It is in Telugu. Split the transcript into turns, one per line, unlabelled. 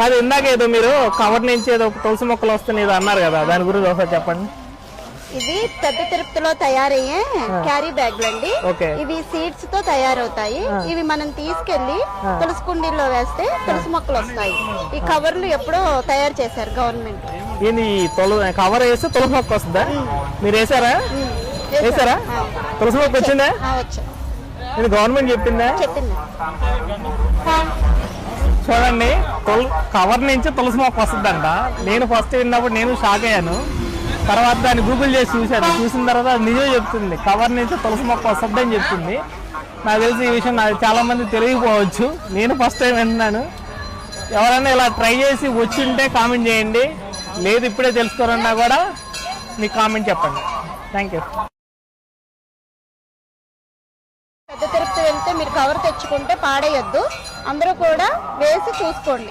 అది ఇందాక ఏదో మీరు కవర్ నుంచి ఏదో తులసి మొక్కలు వస్తున్నాయి ఏదో అన్నారు కదా, దాని గురించి ఒకసారి చెప్పండి.
ఇది పెద్ద తిరుపతిలో తయారయ్యే క్యారీ బ్యాగ్లు అండి. ఇవి సీడ్స్ తో తయారవుతాయి. ఇవి మనం తీసుకెళ్లి తులసి కుండీల్లో వేస్తే తులసి మొక్కలు వస్తాయి. ఈ కవర్లు ఎప్పుడో తయారు చేశారు గవర్నమెంట్.
కవర్ వేస్తే తులసి మొక్క వస్తుందా? మీరు వేసారా? తులసి మొక్క వచ్చిందా? ఇది గవర్నమెంట్ చెప్పిందా?
చెప్పింది.
చూడండి, కవర్ నుంచి తులసి మొక్క వస్తుందంట. నేను ఫస్ట్ విన్నప్పుడు నేను షాక్ అయ్యాను. తర్వాత దాన్ని గూగుల్ చేసి చూసిన తర్వాత అది నిజమే చెప్తుంది. కవర్ నుంచి తులసి మొక్క వస్తుందని చెప్తుంది. నాకు తెలిసి ఈ విషయం నాకు చాలా మంది తెలియకపోవచ్చు. నేను ఫస్ట్ టైం విన్నాను. ఎవరైనా ఇలా ట్రై చేసి వచ్చింటే కామెంట్ చేయండి, లేదు ఇప్పుడే తెలుసుకోరన్నా కూడా మీకు కామెంట్ చెప్పండి. Thank you.
పెద్ద తిరుపతి వెళ్తే మీరు కవర్ తెచ్చుకుంటే పాడేయొద్దు. అందరూ కూడా వేసి చూసుకోండి.